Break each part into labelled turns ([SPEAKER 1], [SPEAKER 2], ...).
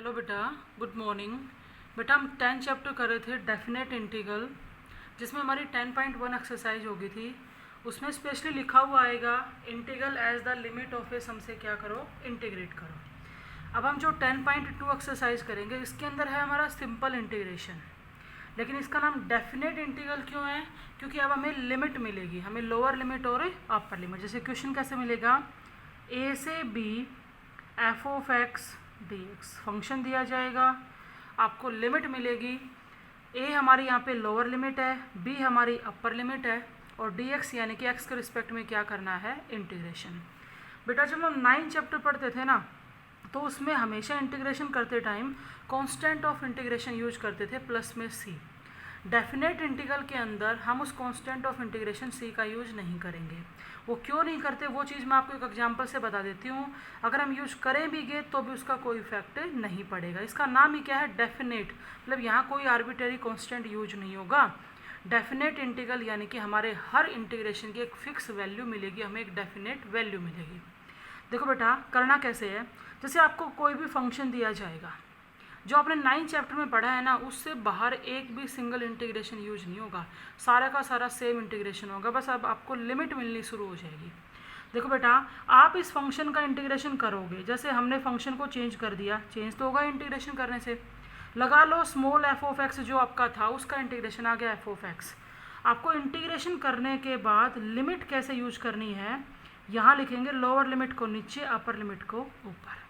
[SPEAKER 1] Hello बेटा, good morning. बेटा हम 10 चैप्टर कर रहे थे डेफिनेट इंटीग्रल, जिसमें हमारी 10.1 एक्सरसाइज हो गई थी। उसमें स्पेशली लिखा हुआ आएगा integral as the limit of a sum से क्या करो, इंटीग्रेट करो। अब हम जो 10.2 एक्सरसाइज करेंगे इसके अंदर है हमारा सिंपल इंटीग्रेशन, लेकिन इसका नाम डेफिनेट इंटीग्रल क्यों है? क्योंकि अब हमें लिमिट मिलेगी, हमें लोअर लिमिट और अपर लिमिट। जैसे क्वेश्चन कैसे मिलेगा, ए से b f of x d x function दिया जाएगा, आपको लिमिट मिलेगी। ए हमारी यहाँ पे लोअर लिमिट है, बी हमारी अपर लिमिट है, और डी एक्स यानी कि एक्स के रिस्पेक्ट में क्या करना है, इंटीग्रेशन। बेटा जब हम 9 चैप्टर पढ़ते थे ना, तो उसमें हमेशा इंटीग्रेशन करते time constant of integration use करते थे प्लस में सी। डेफिनेट इंटीग्रल के अंदर हम उस कांस्टेंट ऑफ इंटीग्रेशन सी का यूज नहीं करेंगे। वो क्यों नहीं करते, वो चीज़ मैं आपको एक एग्जांपल से बता देती हूँ। अगर हम यूज करें भी गए तो भी उसका कोई इफेक्ट नहीं पड़ेगा। इसका नाम ही क्या है, डेफिनेट। मतलब यहाँ कोई आर्बिट्रेरी कांस्टेंट यूज नहीं होगा। डेफिनेट इंटीग्रल यानी कि हमारे हर इंटीग्रेशन की एक फिक्स वैल्यू मिलेगी, हमें एक डेफिनेट वैल्यू मिलेगी। देखो बेटा करना कैसे है, जैसे आपको कोई भी फंक्शन दिया जाएगा, जो आपने 9 चैप्टर में पढ़ा है ना, उससे बाहर एक भी सिंगल इंटीग्रेशन यूज नहीं होगा, सारा का सारा सेम इंटीग्रेशन होगा। बस अब आपको लिमिट मिलनी शुरू हो जाएगी। देखो बेटा आप इस फंक्शन का इंटीग्रेशन करोगे, जैसे हमने फंक्शन को चेंज कर दिया, चेंज तो होगा इंटीग्रेशन करने से। लगा लो स्मॉल एफ ऑफ एक्स जो आपका था उसका इंटीग्रेशन आ गया एफ ऑफ एक्स। आपको इंटीग्रेशन करने के बाद लिमिट कैसे यूज करनी है, यहाँ लिखेंगे लोअर लिमिट को नीचे, अपर लिमिट को ऊपर।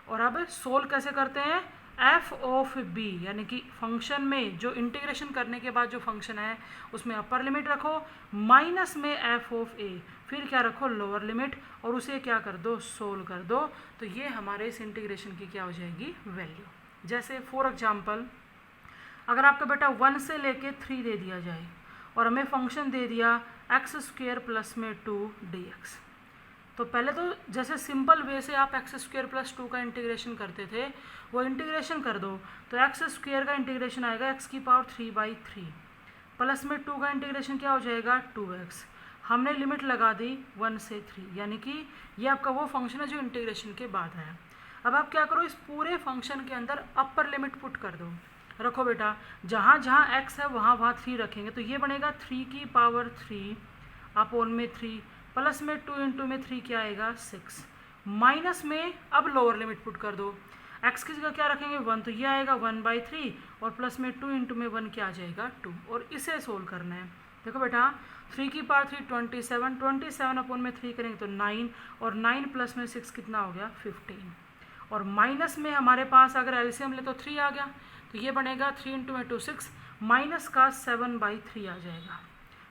[SPEAKER 1] और अब सोल्व कैसे करते हैं, एफ ऑफ बी यानी कि फंक्शन में जो इंटीग्रेशन करने के बाद जो फंक्शन है उसमें अपर लिमिट रखो, माइनस में एफ ऑफ ए, फिर क्या रखो, लोअर लिमिट, और उसे क्या कर दो, सोल्व कर दो। तो ये हमारे इस इंटीग्रेशन की क्या हो जाएगी, वैल्यू। जैसे फॉर एग्जांपल अगर आपका बेटा 1 से लेके 3 दे दिया जाए और हमें फंक्शन दे दिया एक्स स्क्वेयर प्लस में 2 डी एक्स, तो पहले तो जैसे सिंपल वे से आप एक्स स्क्वेयर प्लस 2 का इंटीग्रेशन करते थे वो इंटीग्रेशन कर दो। तो एक्स स्क्वेयर का इंटीग्रेशन आएगा एक्स की पावर 3/3 प्लस में 2 का इंटीग्रेशन क्या हो जाएगा, 2x। हमने लिमिट लगा दी 1 से 3, यानी कि ये आपका वो फंक्शन है जो इंटीग्रेशन के बाद है। अब आप क्या करो, इस पूरे फंक्शन के अंदर अपर लिमिट पुट कर दो। रखो बेटा, जहाँ जहाँ x है वहाँ वहाँ 3 रखेंगे, तो ये बनेगा 3 की पावर 3 अपॉन में 3 प्लस में 2 इंटू में 3 क्या आएगा, 6, माइनस में अब लोअर लिमिट पुट कर दो। एक्स की जगह क्या रखेंगे, 1, तो ये आएगा 1/3 और प्लस में 2 इंटू में 1 क्या आ जाएगा, 2, और इसे सोल्व करना है। देखो बेटा 3 की पावर 3 27, 27 अपॉन में 3 करेंगे तो 9, और 9 प्लस में 6 कितना हो गया, 15, और माइनस में हमारे पास अगर एलसीएम ले तो 3 आ गया, तो ये बनेगा 3 इंटू में 2 6, माइनस का 7/3 आ जाएगा।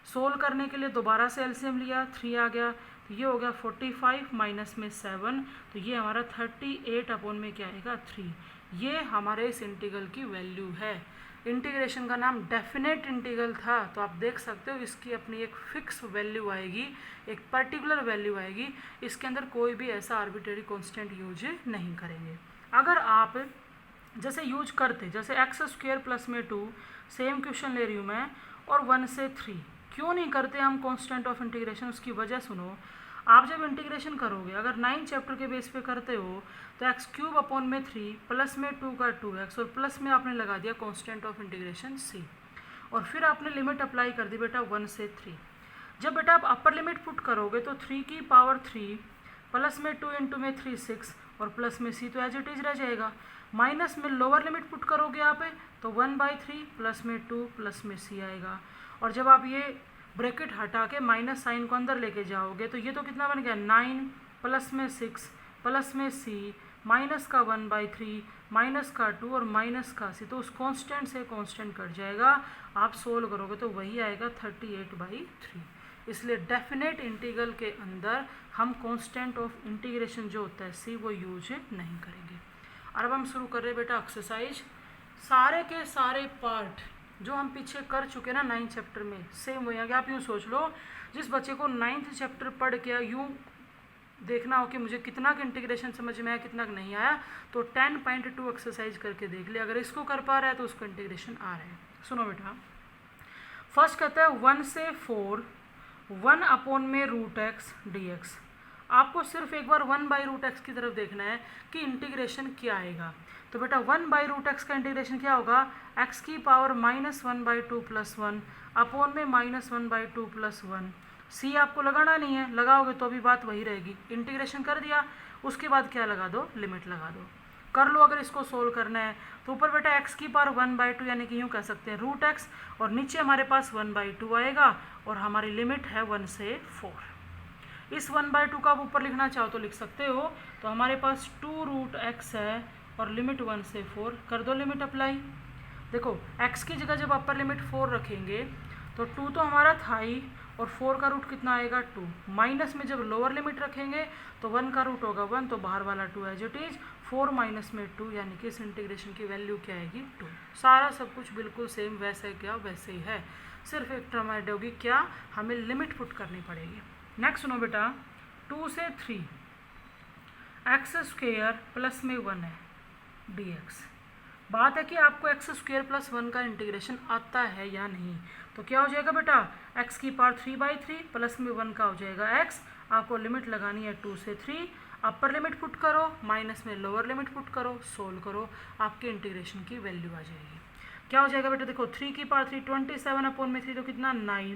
[SPEAKER 1] सोल्व करने के लिए दोबारा से एलसीएम लिया, 3 आ गया, तो ये हो गया 45 माइनस में 7, तो ये हमारा 38 अपॉन में क्या आएगा, 3। ये हमारे इस इंटीग्रल की वैल्यू है। इंटीग्रेशन का नाम डेफिनेट इंटीग्रल था, तो आप देख सकते हो इसकी अपनी एक फिक्स वैल्यू आएगी, एक पर्टिकुलर वैल्यू आएगी। इसके अंदर कोई भी ऐसा आर्बिट्रेरी कांस्टेंट यूज नहीं करेंगे। अगर आप जैसे यूज करते, जैसे एक्स स्क्वेयर प्लस में 2, सेम क्वेश्चन ले रही हूँ मैं, और 1 से 3 क्यों नहीं करते हम कांस्टेंट ऑफ इंटीग्रेशन, उसकी वजह सुनो। आप जब इंटीग्रेशन करोगे, अगर 9 चैप्टर के बेस पे करते हो, तो एक्स क्यूब अपॉन में 3 प्लस में 2 का 2x, और प्लस में आपने लगा दिया कांस्टेंट ऑफ इंटीग्रेशन c, और फिर आपने लिमिट अप्लाई कर दी बेटा 1 से 3। जब बेटा आप अपर लिमिट पुट करोगे तो 3 की पावर 3 प्लस में 2 इंटू में 3 6, और प्लस में c तो एज इट इज रह जाएगा। माइनस में लोअर लिमिट पुट करोगे यहाँ पे तो 1/3 प्लस में 2 प्लस में c आएगा, और जब आप ये ब्रैकेट हटा के माइनस साइन को अंदर लेके जाओगे तो ये तो कितना बन गया, 9 प्लस में 6 प्लस में c माइनस का 1/3 माइनस का 2 और माइनस का c, तो उस कांस्टेंट से कांस्टेंट कट जाएगा। आप सोल्व करोगे तो वही आएगा 38/3। इसलिए डेफिनेट इंटीग्रल के अंदर हम कांस्टेंट ऑफ इंटीग्रेशन जो होता है c वो यूज नहीं करेंगे। और अब हम शुरू कर रहे हैं बेटा एक्सरसाइज। सारे के सारे पार्ट जो हम पीछे कर चुके ना 9 चैप्टर में, सेम वही आगे। आप यूँ सोच लो, जिस बच्चे को 9th चैप्टर पढ़ के यूँ देखना हो कि मुझे कितना का इंटीग्रेशन समझ में आया, कितना नहीं आया, तो 10.2 एक्सरसाइज करके देख ले। अगर इसको कर पा रहा है तो उसको इंटीग्रेशन आ रहा है। सुनो बेटा, फर्स्ट कहता है 1 से 4 1 अपॉन में √x dx। आपको सिर्फ एक बार 1/√x की तरफ देखना है कि इंटीग्रेशन क्या आएगा। तो बेटा 1/√x का इंटीग्रेशन क्या होगा, x की पावर -1/2 + 1 अपॉन में -1/2 + 1। c आपको लगाना नहीं है, लगाओगे तो भी बात वही रहेगी। इंटीग्रेशन कर दिया, उसके बाद क्या लगा दो, लिमिट लगा दो, कर लो। अगर इसको सोल्व करना है तो ऊपर बेटा x की पावर 1/2 यानी कि यूँ कह सकते हैं √x, और नीचे हमारे पास 1/2 आएगा और हमारी लिमिट है 1 से 4। इस 1/2 का आप ऊपर लिखना चाहो तो लिख सकते हो। तो हमारे पास 2√x है और लिमिट 1 से 4, कर दो लिमिट अप्लाई। देखो x की जगह जब अपर लिमिट 4 रखेंगे तो 2 तो हमारा था ही, और 4 का रूट कितना आएगा 2। माइनस में जब लोअर लिमिट रखेंगे तो 1 का रूट होगा 1, तो बाहर वाला 2 एज इट इज, 4 माइनस में 2 यानी कि इस इंटीग्रेशन की वैल्यू क्या आएगी 2। सारा सब कुछ बिल्कुल सेम वैसे क्या वैसे ही है, सिर्फ एक टर्म ऐड होगी, क्या हमें लिमिट पुट करनी पड़ेगी। नेक्स्ट सुनो बेटा, 2 से 3 x² प्लस में 1 है dx। बात है कि आपको x² + 1 का इंटीग्रेशन आता है या नहीं। तो क्या हो जाएगा बेटा, x की पावर 3/3 प्लस में 1 का हो जाएगा x। आपको लिमिट लगानी है 2 से 3, अपर लिमिट पुट करो, माइनस में लोअर लिमिट पुट करो, सोल्व करो, आपके इंटीग्रेशन की वैल्यू आ जाएगी। क्या हो जाएगा बेटा, देखो 3 की पावर 3 27 अपॉन में 3 तो कितना 9,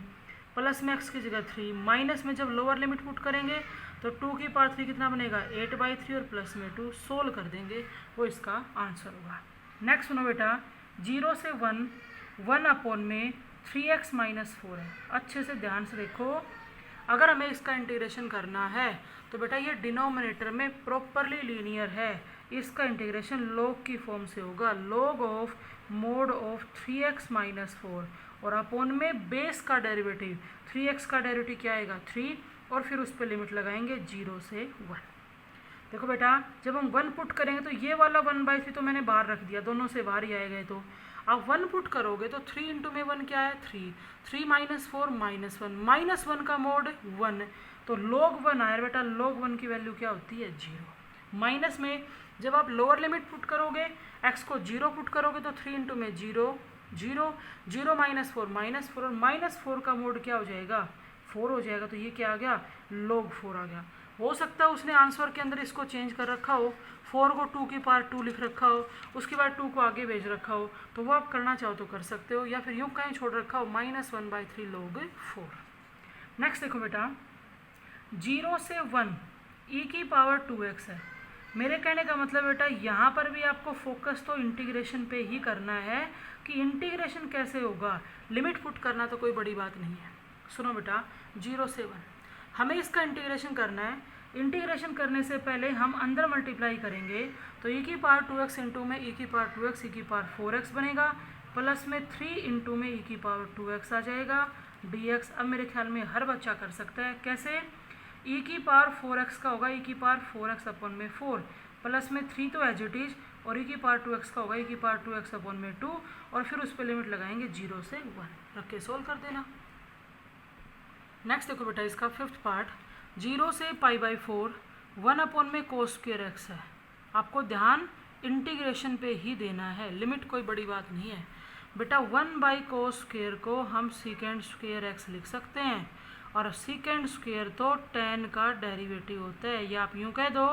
[SPEAKER 1] प्लस में x की जगह 3, माइनस में जब लोअर लिमिट पुट करेंगे तो 2 की पावर 3 कितना बनेगा 8/3 और प्लस में 2, सोल्व कर देंगे, वो इसका आंसर होगा। नेक्स्ट सुनो बेटा, 0 से 1 अपॉन में 3x - 4 है। अच्छे से ध्यान से देखो, अगर हमें इसका इंटीग्रेशन करना है तो बेटा ये डिनोमिनेटर में प्रॉपरली लीनियर है, इसका इंटीग्रेशन लॉग की फॉर्म से होगा, log of mode of 3x - 4 और अपॉन में बेस का डेरिवेटिव 3x का डेरिवेटिव क्या आएगा 3, और फिर उस पर लिमिट लगाएंगे 0 से 1। देखो बेटा जब हम 1 पुट करेंगे तो ये वाला 1/3 तो मैंने बाहर रख दिया, दोनों से बाहर ही आएगा। तो आप 1 पुट करोगे तो 3 × में 1 क्या है 3, 3 - 4 -1, -1 का मोड 1, तो log 1 आया बेटा, log 1 की वैल्यू क्या होती है 0। माइनस में जब आप लोअर लिमिट पुट करोगे, x को 0 पुट करोगे तो 3 × में 0, 0, 0 - 4 -4, और -4 का मोड क्या हो जाएगा 4 हो जाएगा। तो ये क्या आ गया log 4 आ गया। हो सकता है उसने आंसर के अंदर इसको चेंज कर रखा हो, 4 को 2 की पावर 2 लिख रखा हो, उसके बाद 2 को आगे भेज रखा हो, तो वो आप करना चाहो तो कर सकते हो, या फिर यूँ कहीं छोड़ रखा हो -1/3 log 4। नेक्स्ट देखो बेटा, 0 से 1 e की पावर 2x है। मेरे कहने का मतलब बेटा यहाँ पर भी आपको फोकस तो इंटीग्रेशन पे ही करना है कि इंटीग्रेशन कैसे होगा, लिमिट पुट करना तो कोई बड़ी बात नहीं है। सुनो बेटा 0 से 1 हमें इसका इंटीग्रेशन करना है। इंटीग्रेशन करने से पहले हम अंदर मल्टीप्लाई करेंगे तो e की पावर 2x इंटू में e की पावर 2x e की पावर 4x बनेगा, प्लस में 3 इंटू में e की पावर 2x आ जाएगा dx। अब मेरे ख्याल में हर बच्चा कर सकता है, कैसे e की पावर 4x का होगा e की पावर 4x अपॉन में 4, प्लस में 3 तो एज इट इज, और e की पावर 2x का होगा e की पावर 2x अपॉन में 2, और फिर उस पर लिमिट लगाएंगे 0 से 1, रख के सोल्व कर देना। नेक्स्ट देखो बेटा इसका 5th पार्ट, 0 से π/4 1 अपॉन में cos² x है। आपको ध्यान इंटीग्रेशन पे ही देना है, लिमिट कोई बड़ी बात नहीं है बेटा। 1/cos² को हम sec² x लिख सकते हैं, और sec² तो tan का डेरिवेटिव होता है, या आप यूँ कह दो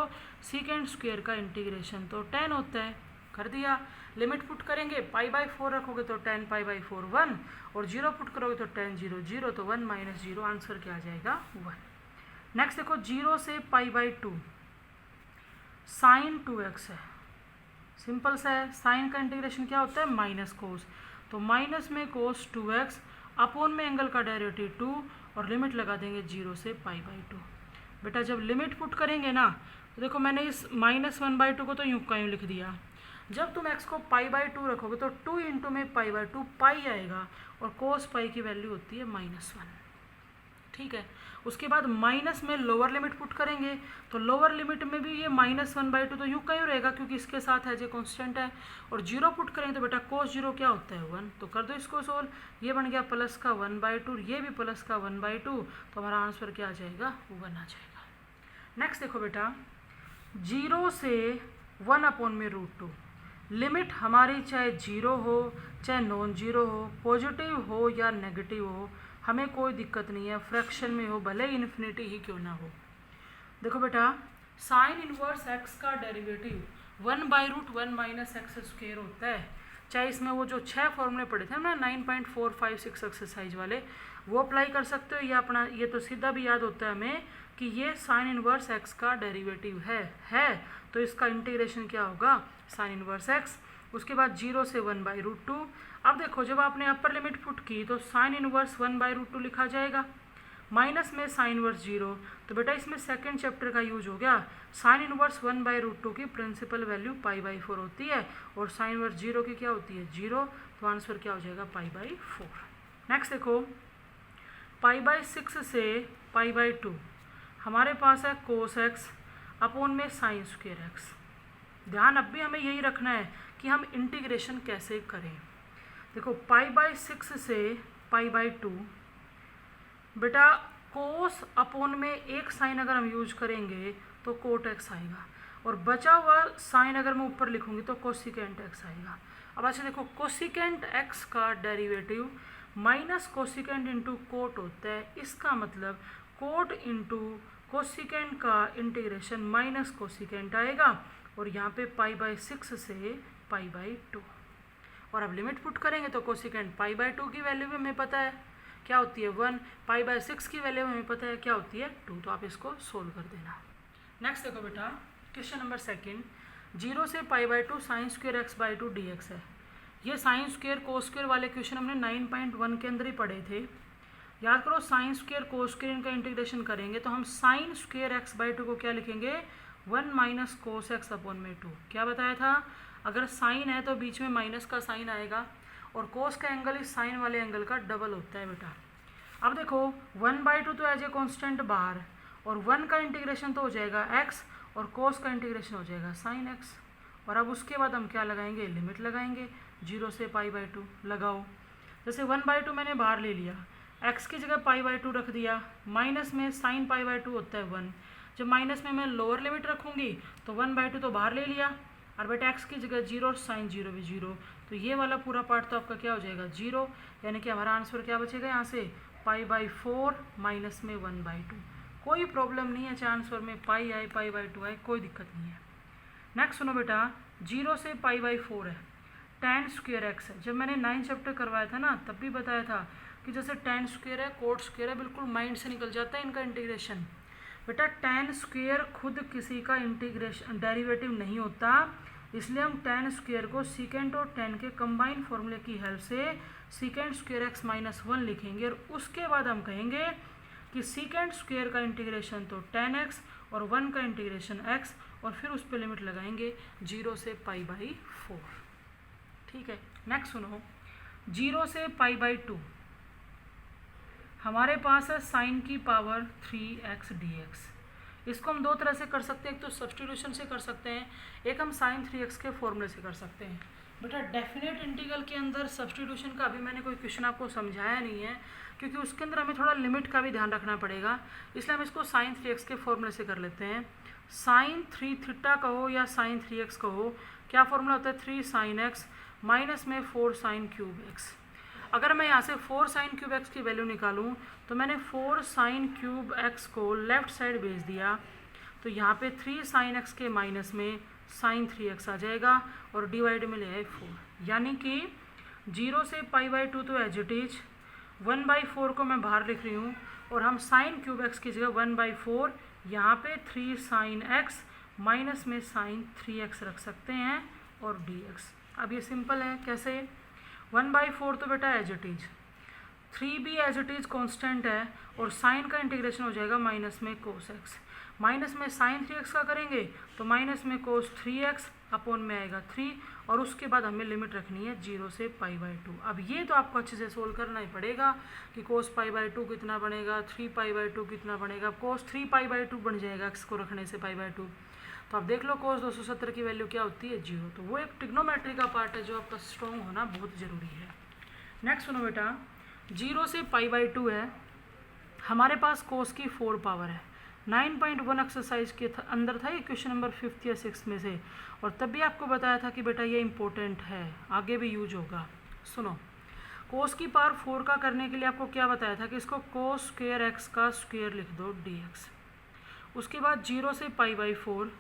[SPEAKER 1] sec² का इंटीग्रेशन तो tan होता है। कर दिया, लिमिट पुट करेंगे, π/4 रखोगे तो tan π/4 1, और 0 पुट करोगे तो tan 0 0, तो 1 - 0, आंसर क्या आ जाएगा 1। नेक्स्ट देखो 0 से π/2 sin 2x है। सिंपल सा है, साइन का इंटीग्रेशन क्या होता है माइनस कोस, तो माइनस में cos 2x अपॉन में एंगल का डेरिवेटिव 2, और लिमिट लगा देंगे 0 से π/2। बेटा जब लिमिट पुट करेंगे ना तो देखो मैंने इस -1/2 को तो यूँ का यूँ लिख दिया, जब तुम x को π/2 रखोगे तो 2 इंटू में π/2 पाई आएगा, और cos पाई की वैल्यू होती है -1। ठीक है, उसके बाद माइनस में लोअर लिमिट पुट करेंगे तो लोअर लिमिट में भी ये -1/2 तो यूँ का यूँ रहेगा क्योंकि इसके साथ एज ए कॉन्स्टेंट है, और 0 पुट करेंगे तो बेटा cos 0 क्या होता है 1, तो कर दो इसको सोल्व, ये बन गया प्लस का 1/2, ये भी प्लस का 1/2, तो हमारा आंसर क्या आ जाएगा 1 आ जाएगा। नेक्स्ट देखो बेटा 0 से 1 अपॉन में √2, लिमिट हमारी चाहे 0 हो चाहे नॉन जीरो हो, पॉजिटिव हो या नेगेटिव हो, हमें कोई दिक्कत नहीं है, फ्रैक्शन में हो भले इन्फिनिटी ही क्यों ना हो। देखो बेटा, साइन इनवर्स एक्स का डेरिवेटिव 1/√1 माइनस एक्स स्क्वेयर होता है। चाहे इसमें वो जो 6 फॉर्मूले पढ़े थे ना 9.456 एक्सरसाइज वाले, वो अप्लाई कर सकते हो, या अपना ये तो सीधा भी याद होता है हमें कि ये साइन इनवर्स एक्स का डेरिवेटिव है तो इसका इंटीग्रेशन क्या होगा, साइन इनवर्स एक्स, उसके बाद 0 से 1/√2। अब देखो, जब आपने अपर लिमिट पुट की तो साइन इनवर्स 1/√2 लिखा जाएगा, माइनस में साइन इनवर्स 0, तो बेटा इसमें सेकंड चैप्टर का यूज हो गया। साइन इनवर्स 1/√2 की प्रिंसिपल वैल्यू π/4 होती है और साइन इनवर्स 0 की क्या होती है, 0, तो आंसर क्या हो जाएगा, π/4। नेक्स्ट देखो, π/6 से π/2 हमारे पास है कोस एक्स अपॉन में साइन स्क्वेयर एक्स। ध्यान अब भी हमें यही रखना है कि हम इंटीग्रेशन कैसे करें। देखो, π/6 से π/2 बेटा कोस अपॉन में एक साइन अगर हम यूज करेंगे तो कोट एक्स आएगा, और बचा हुआ साइन अगर मैं ऊपर लिखूंगी तो कोसिकेंट एक्स आएगा। अब अच्छा देखो, कोसिकेंट एक्स का derivative minus cosecant into coat होता है, इसका मतलब कोट इंटू कोसिकेंट का इंटीग्रेशन माइनस कोसिकेंट आएगा, और यहाँ पे π/6 से π/2। और अब लिमिट पुट करेंगे तो कोसिकेंट π/2 की वैल्यू भी हमें पता है क्या होती है 1, π/6 की वैल्यू हमें पता है क्या होती है 2, तो आप इसको सोल्व कर देना। नेक्स्ट देखो बेटा, क्वेश्चन नंबर सेकंड, 0 से π/2 साइन स्क्वेयर x/2 dx है। ये साइन स्क्वेयर कोस स्क्वेयर वाले क्वेश्चन हमने 9.1 के अंदर ही पढ़े थे। याद करो, साइन स्क्वेयर कोस स्क्वेयर इनका इंटीग्रेशन करेंगे तो हम साइन स्क्वेयर x/2 को क्या लिखेंगे, 1 माइनस कोस एक्स अपॉन में 2। क्या बताया था, अगर साइन है तो बीच में माइनस का साइन आएगा, और कोस का एंगल इस साइन वाले एंगल का डबल होता है बेटा। अब देखो 1/2 तो एज ए कॉन्स्टेंट बाहर, और 1 का इंटीग्रेशन तो हो जाएगा x, और कोस का इंटीग्रेशन हो जाएगा साइन x, और अब उसके बाद हम क्या लगाएंगे, लिमिट लगाएंगे 0 से π/2 लगाओ। जैसे 1/2 मैंने बाहर ले लिया, x की जगह π/2 रख दिया, माइनस में साइन π/2 होता है 1, जब माइनस में मैं लोअर लिमिट रखूँगी तो 1/2 तो बाहर ले लिया, और बेटा x की जगह 0 और साइन 0 भी 0, तो ये वाला पूरा पार्ट तो आपका क्या हो जाएगा 0, यानी कि हमारा आंसर क्या बचेगा यहाँ से π/4 माइनस में 1/2। कोई प्रॉब्लम नहीं है, चाहे आंसर में पाई आए π/2 आए, कोई दिक्कत नहीं है। नेक्स्ट सुनो बेटा, 0 से π/4 है, tan स्क्वेयर एक्स है। जब मैंने 9 चैप्टर करवाया था ना, तब भी बताया था कि जैसे tan स्क्वेयर है, कोट स्क्वेयर है, बिल्कुल माइंड से निकल जाता है इनका इंटीग्रेशन। बेटा tan स्क्वेयर खुद किसी का इंटीग्रेशन डेरिवेटिव नहीं होता, इसलिए हम tan स्क्वेयर को सीकेंट और tan के कंबाइन फॉर्मूले की हेल्प से सीकेंट स्क्वेयर एक्स माइनस 1 लिखेंगे, और उसके बाद हम कहेंगे कि सीकेंट स्क्वेयर का इंटीग्रेशन तो tan x और 1 का इंटीग्रेशन x, और फिर उस पर लिमिट लगाएंगे 0 से π/4। ठीक है, नेक्स्ट सुनो, 0 से π/2 हमारे पास है साइन की पावर 3x dx। इसको हम दो तरह से कर सकते हैं, एक तो सब्स्टिट्यूशन से कर सकते हैं, एक हम साइन 3x के फॉर्मूले से कर सकते हैं। बेटा डेफिनेट इंटीग्रल के अंदर सब्स्टिट्यूशन का अभी मैंने कोई क्वेश्चन आपको समझाया नहीं है, क्योंकि उसके अंदर हमें थोड़ा लिमिट का भी ध्यान रखना पड़ेगा, इसलिए हम इसको साइन 3x के फॉर्मूले से कर लेते हैं। साइन 3θ कहो या साइन 3x कहो, क्या फॉर्मूला होता है, 3 साइन x माइनस में 4 साइन क्यूब x। अगर मैं यहाँ से 4 साइन क्यूब x की वैल्यू निकालूँ तो मैंने 4 साइन क्यूब x को लेफ़्ट साइड भेज दिया, तो यहाँ पे 3 साइन x के माइनस में साइन 3x आ जाएगा, और डिवाइड में ले आए 4, यानी कि 0 से π/2 तो एज इट इज, 1/4 को मैं बाहर लिख रही हूँ, और हम साइन क्यूब x की जगह 1/4 यहाँ पे 3 साइन x माइनस में साइन 3x रख सकते हैं, और dx। अब ये सिंपल है, कैसे, 1/4 तो बेटा एज इट इज, 3 भी एज इट इज कॉन्स्टेंट है, और साइन का इंटीग्रेशन हो जाएगा माइनस में कोस एक्स, माइनस में साइन 3x का करेंगे तो माइनस में कोस 3x अपॉन में आएगा 3, और उसके बाद हमें लिमिट रखनी है 0 से π/2। अब ये तो आपको अच्छे से सोल्व करना ही पड़ेगा कि कोस π/2 कितना बनेगा, 3 π/2 कितना बनेगा, कोस 3 π/2 बन जाएगा x को रखने से π/2। तो आप देख लो कोस 270 की वैल्यू क्या होती है, 0। तो वो एक ट्रिग्नोमेट्री का पार्ट है जो आपका स्ट्रॉन्ग होना बहुत ज़रूरी है। नेक्स्ट सुनो बेटा, 0 से π/2 है, हमारे पास कोस की 4 पावर है। 9.1 एक्सरसाइज के अंदर था ये क्वेश्चन नंबर 5th या 6th में से, और तब भी आपको बताया था कि बेटा ये इंपॉर्टेंट है, आगे भी यूज होगा। सुनो, कोस की पावर 4 का करने के लिए आपको क्या बताया था कि इसको कोस स्क्वेयर एक्स का स्क्वेयर लिख दो dx। उसके बाद 0 से π/4।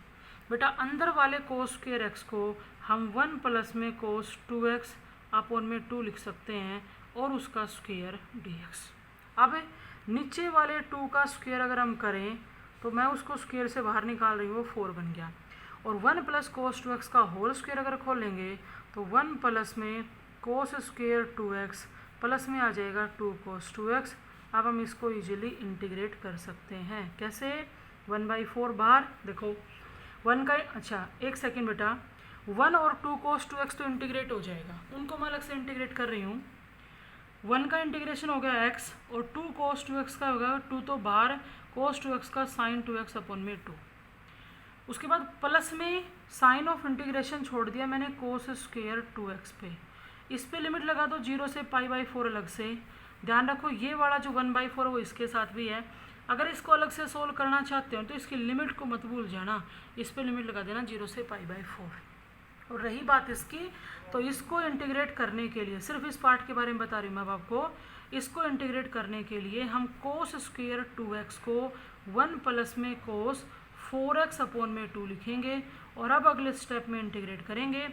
[SPEAKER 1] बेटा अंदर वाले कोस स्क्वायर एक्स को हम 1 प्लस में कोस 2x अपॉन में 2 लिख सकते हैं और उसका स्क्वायर dx। अब नीचे वाले 2 का स्क्वायर अगर हम करें तो मैं उसको स्क्वायर से बाहर निकाल रही हूँ, वो 4 बन गया। और 1 प्लस कोस 2x का होल स्क्वायर अगर खोलेंगे तो 1 प्लस में कोस स्क्वायर 2x प्लस में आ जाएगा 2 कोस 2x। अब हम इसको इजीली इंटीग्रेट कर सकते हैं। कैसे? 1/4 बार देखो 1 का, अच्छा एक सेकेंड बेटा, 1 और 2 कोस 2x तो इंटीग्रेट हो जाएगा, उनको मैं अलग से इंटीग्रेट कर रही हूँ। 1 का इंटीग्रेशन हो गया x और 2 कोस 2x का होगा 2 तो बाहर, कोस 2x का साइन 2x अपॉन में 2। उसके बाद प्लस में साइन ऑफ इंटीग्रेशन छोड़ दिया मैंने कोस स्क्वायर 2x पे, इस पे लिमिट लगा दो 0 से π/4 अलग से। ध्यान रखो ये वाला जो 1/4 वो इसके साथ भी है। अगर इसको अलग से सोल्व करना चाहते हो तो इसकी लिमिट को मत भूल जाना, इस पे लिमिट लगा देना 0 से π/4। और रही बात इसकी, तो इसको इंटीग्रेट करने के लिए, सिर्फ इस पार्ट के बारे में बता रही हूँ मैं आपको, इसको इंटीग्रेट करने के लिए हम कोस स्क्वायर 2x को 1 प्लस में कोस 4x अपॉन में 2 लिखेंगे। और अब अगले स्टेप में इंटीग्रेट करेंगे,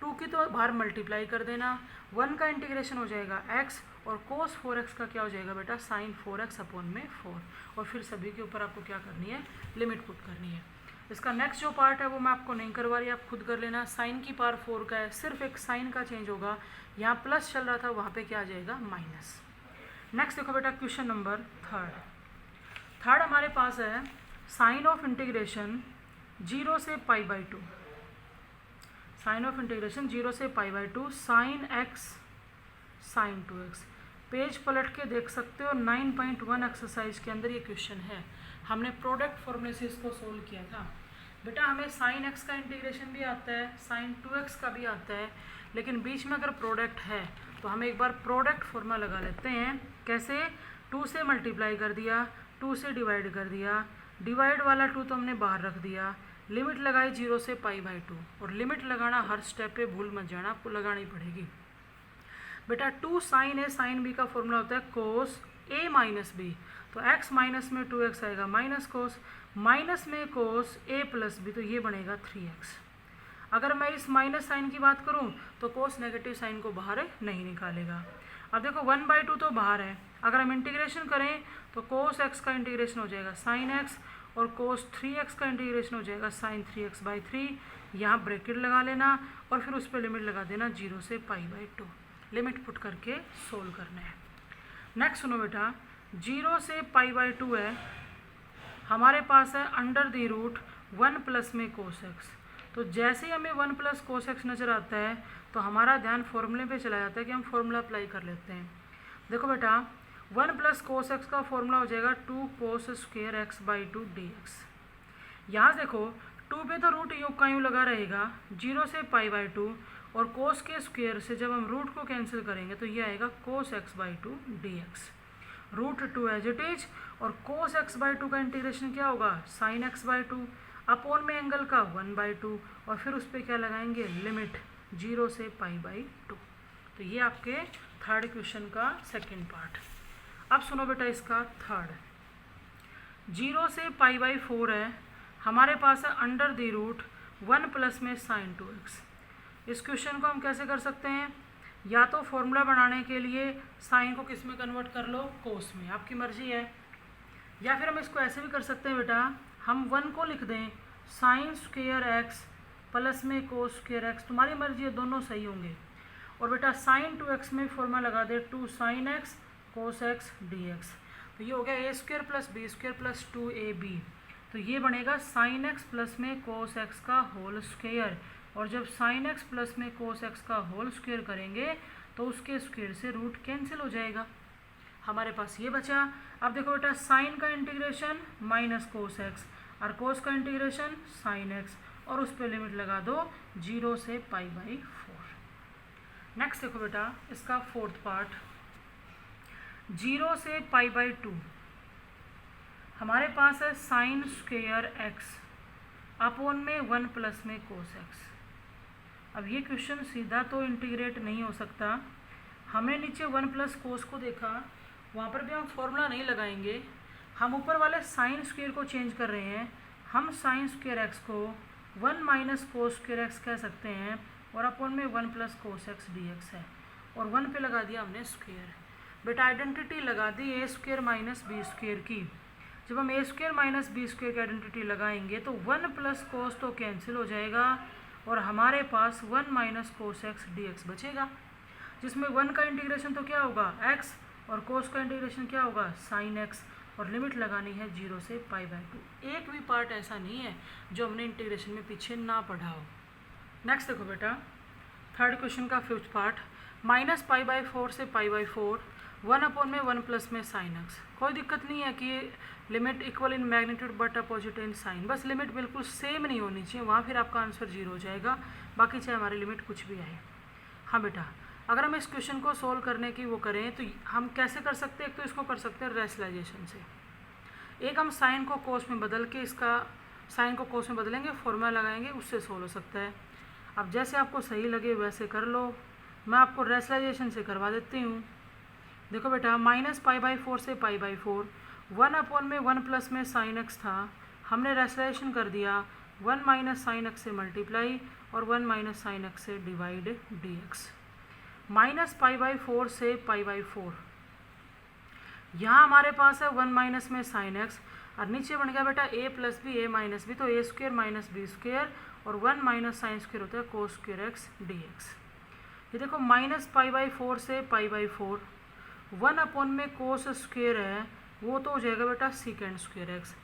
[SPEAKER 1] 2 की तो बाहर मल्टीप्लाई कर देना, 1 का इंटीग्रेशन हो जाएगा x और कोस 4x का क्या हो जाएगा बेटा, साइन 4x अपॉन में 4। और फिर सभी के ऊपर आपको क्या करनी है, लिमिट पुट करनी है। इसका नेक्स्ट जो पार्ट है वो मैं आपको नहीं करवा रही, आप खुद कर लेना। साइन की पावर 4 का है, सिर्फ एक साइन का चेंज होगा, यहाँ प्लस चल रहा था वहाँ पे क्या आ जाएगा, माइनस। नेक्स्ट देखो बेटा क्वेश्चन नंबर थर्ड हमारे पास है साइन ऑफ इंटीग्रेशन 0 से π/2। साइन ऑफ इंटीग्रेशन 0 से π/2 sign x sign 2x। Page पलट के देख सकते हो 9.1 एक्सरसाइज के अंदर ये क्वेश्चन है। हमने प्रोडक्ट फॉर्मूले से इसको सोल्व किया था। बेटा हमें साइन x का इंटीग्रेशन भी आता है, साइन 2x का भी आता है, लेकिन बीच में अगर प्रोडक्ट है तो हम एक बार प्रोडक्ट फॉर्मूला लगा लेते हैं। कैसे? 2 से मल्टीप्लाई कर दिया, 2 से डिवाइड कर दिया, डिवाइड वाला 2 तो हमने बाहर रख दिया, लिमिट लगाई 0 से π/2। और लिमिट लगाना हर स्टेप पे भूल मत जाना, आपको लगानी पड़ेगी। बेटा 2 साइन ए साइन बी का फॉर्मूला होता है कोस a माइनस बी, तो x माइनस में 2x आएगा माइनस कोस, माइनस में कोस a प्लस बी, तो ये बनेगा 3x। अगर मैं इस माइनस साइन की बात करूं तो कोस नेगेटिव साइन को बाहर नहीं निकालेगा। अब देखो 1/2 तो बाहर है, अगर हम इंटीग्रेशन करें तो कोस x का इंटीग्रेशन हो जाएगा साइन x और कोस 3x का इंटीग्रेशन हो जाएगा साइन 3x/3। यहाँ ब्रैकेट लगा लेना और फिर उस पर लिमिट लगा देना 0 से π/2। लिमिट पुट करके सोल्व करना है। नेक्स्ट सुनो बेटा, 0 से π/2 है, हमारे पास है अंडर द रूट 1 प्लस में कोस x। तो जैसे ही हमें 1 प्लस कोस x नज़र आता है तो हमारा ध्यान फॉर्मूले पे चला जाता है कि हम फॉर्मूला अप्लाई कर लेते हैं। देखो बेटा 1 प्लस कोस x का फॉर्मूला हो जाएगा 2 कोस स्क्वायर x/2 dx। यहाँ देखो 2 पे तो रूट यूँ का यूँ लगा रहेगा 0 से π/2, और कोस के स्क्वायर से जब हम रूट को कैंसिल करेंगे तो ये आएगा cos x/2 dx। Root 2 as it is, और कोस x/2 का इंटीग्रेशन क्या होगा, साइन x/2 अपॉन में एंगल का 1/2, और फिर उस पर क्या लगाएंगे, लिमिट 0 से π/2। तो ये आपके थर्ड क्वेश्चन का सेकंड पार्ट। अब सुनो बेटा इसका थर्ड, 0 से π/4 है, हमारे पास है अंडर द रूट 1 प्लस में साइन 2x। इस क्वेश्चन को हम कैसे कर सकते हैं, या तो फॉर्मूला बनाने के लिए साइन को किस में कन्वर्ट कर लो, कोस में, आपकी मर्जी है। या फिर हम इसको ऐसे भी कर सकते हैं बेटा, हम 1 को लिख दें साइन स्क्वायर x प्लस में कोस स्क्वायर x, तुम्हारी मर्जी है, दोनों सही होंगे। और बेटा साइन 2x में फॉर्मूला लगा दे 2 साइन x कोस x dx। तो ये हो गया a square plus b square plus 2ab। तो ये बनेगा साइन x प्लस में कोस x का होल स्क्वायर, और जब साइन x प्लस में कोस x का होल स्क्वायर करेंगे तो उसके स्क्वायर से रूट कैंसिल हो जाएगा, हमारे पास ये बचा। अब देखो बेटा साइन का इंटीग्रेशन माइनस कोस x और कोस का इंटीग्रेशन साइन x, और उस पर लिमिट लगा दो 0 से π/4। नेक्स्ट देखो बेटा इसका फोर्थ पार्ट, 0 से π/2 हमारे पास है साइन स्क्वायर x अपॉन में 1 प्लस में कोस x। अब ये क्वेश्चन सीधा तो इंटीग्रेट नहीं हो सकता, हमने नीचे 1 प्लस कोस को देखा, वहाँ पर भी हम फॉर्मूला नहीं लगाएंगे, हम ऊपर वाले साइन स्क्वायर को चेंज कर रहे हैं, हम साइन स्क्वायर एक्स को 1 माइनस कोस स्क्वायर एक्स कह सकते हैं और अपॉन में 1 plus cos x d x है और 1 पे लगा दिया हमने स्क्वायर। बेटा आइडेंटिटी लगा दी ए स्क्वायर माइनस बी स्क्वायर की। जब हम ए स्क्वायर माइनस बी स्क्वायर की आइडेंटिटी लगाएंगे तो 1 प्लस कोस तो कैंसिल हो जाएगा और हमारे पास 1 minus cos x d x बचेगा, जिसमें 1 का इंटीग्रेशन तो क्या होगा एक्स और कोस का इंटीग्रेशन क्या होगा साइन एक्स और लिमिट लगानी है 0 से π/2। एक भी पार्ट ऐसा नहीं है जो हमने इंटीग्रेशन में पीछे ना पढ़ा हो। नेक्स्ट देखो बेटा थर्ड क्वेश्चन का फिफ्थ पार्ट, माइनस π/4 से π/4 1 अपॉन में 1 प्लस में साइन एक्स। कोई दिक्कत नहीं है कि limit equal in magnitude but opposite in sign, बस लिमिट बिल्कुल सेम नहीं होनी चाहिए, वहाँ फिर आपका आंसर 0 हो जाएगा, बाकी चाहे हमारी लिमिट कुछ भी आए। हाँ बेटा अगर हम इस क्वेश्चन को सोल्व करने की वो करें तो हम कैसे कर सकते हैं, एक तो इसको कर सकते हैं रेशनलाइजेशन से, एक हम साइन को कोस में बदल के इसका साइन को कोस में बदलेंगे, फॉर्मूला लगाएंगे, उससे सोल्व हो सकता है। अब जैसे आपको सही लगे वैसे कर लो, मैं आपको रेशनलाइजेशन से करवा देती हूँ। देखो बेटा माइनस π/4 से π/4 1 अपॉन में 1 प्लस में साइन एक्स था, हमने रेशनलाइजेशन कर दिया 1 माइनस साइन एक्स से मल्टीप्लाई और 1 माइनस साइन एक्स से डिवाइड डी एक्स। माइनस π/4 से π/4 यहाँ हमारे पास है 1 माइनस में साइन एक्स और नीचे बन गया बेटा a plus b a minus b, तो a square minus b square और 1 माइनस साइन स्क्वायर होता है cos square x d x. ये देखो माइनस π/4 से π/4 1 अपॉन में कोस स्क्वायर है वो तो हो जाएगा बेटा सीकेंड स्क्वायर एक्स,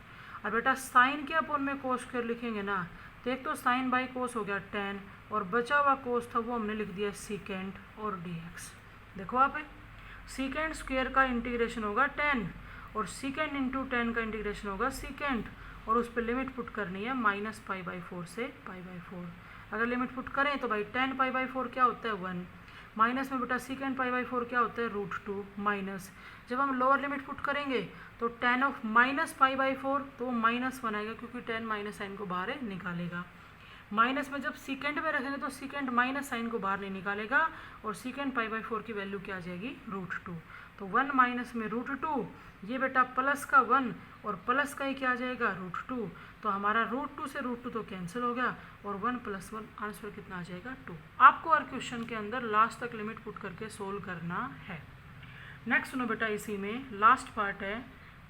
[SPEAKER 1] और बेटा साइन के अपॉन में कोस स्क्वायर लिखेंगे ना तो एक तो साइन बाई कोस हो गया 10 और बचा हुआ कोस था वो हमने लिख दिया सीकेंड और डी एक्स। देखो आप सीकेंड स्क्वायर का इंटीग्रेशन होगा 10 और सीकेंड इंटू 10 का इंटीग्रेशन होगा सीकेंड और उस पर लिमिट पुट करनी है माइनस π/4 से π/4। अगर लिमिट पुट करें तो भाई 10 π/4 क्या होता है 1, माइनस में बेटा सीकेंड π/4 क्या होता है √2 माइनस, जब हम लोअर लिमिट पुट करेंगे तो 10 ऑफ माइनस π/4 तो -1 आएगा क्योंकि 10 माइनस साइन को बाहर निकालेगा। माइनस में जब सीकेंड में रखेंगे तो सीकेंड माइनस साइन को बाहर नहीं निकालेगा और सीकेंड π/4 की वैल्यू क्या आ जाएगी √2, तो 1 माइनस में √2 ये बेटा प्लस का 1 और प्लस का ही क्या आ जाएगा √2, तो हमारा √2 से √2 तो कैंसिल हो गया और 1 + 1 आंसर कितना आ जाएगा 2। आपको हर क्वेश्चन के अंदर लास्ट तक लिमिट पुट करके सोल्व करना है। नेक्स्ट सुनो बेटा, इसी में लास्ट पार्ट है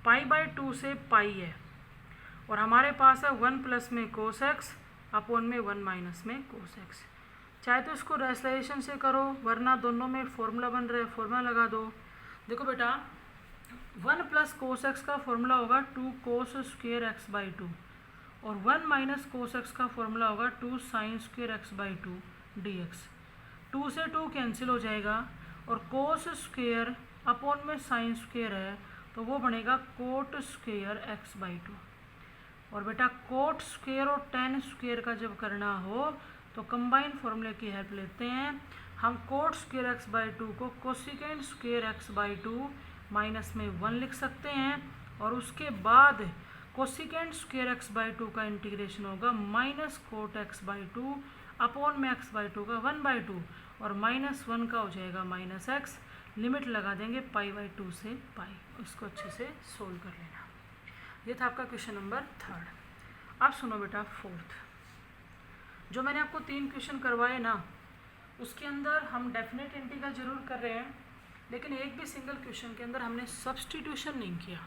[SPEAKER 1] π/2 से पाई है और हमारे पास है 1 प्लस में कोस एक्स अपॉन में 1 माइनस में कोस एक्स। चाहे तो इसको रेशनलाइजेशन से करो वरना दोनों में फॉर्मूला बन रहा है, फॉर्मूला लगा दो। देखो बेटा 1 प्लस कोस एक्स का फॉर्मूला होगा 2 कोस स्क्वायर x/2 और 1 माइनस कोस एक्स का फॉर्मूला होगा 2 साइन स्क्वायर x/2 dx। 2 से 2 कैंसिल हो जाएगा और कोस स्क्वायर अपॉन में साइन स्क्वायर है तो वो बनेगा कोट स्क्वायर x/2। और बेटा कोट स्क्वायर और टेन स्क्वायर का जब करना हो तो कंबाइन फॉर्मूले की हेल्प लेते हैं। हम कोट स्क्वायर x/2 को कोसिकेंड स्क्वायर x/2 माइनस में 1 लिख सकते हैं और उसके बाद कोसिकेंड स्क्वायर x/2 का इंटीग्रेशन होगा माइनस कोट x/2 अपॉन में x/2 का 1/2 और -1 का हो जाएगा -x। लिमिट लगा देंगे π/2 से पाई, इसको अच्छे से सोल्व कर लेना। ये था आपका क्वेश्चन नंबर 3। अब सुनो बेटा 4th, जो मैंने आपको 3 क्वेश्चन करवाए ना उसके अंदर हम डेफिनेट इंटीग्रल जरूर कर रहे हैं, लेकिन एक भी सिंगल क्वेश्चन के अंदर हमने सब्सटीट्यूशन नहीं किया,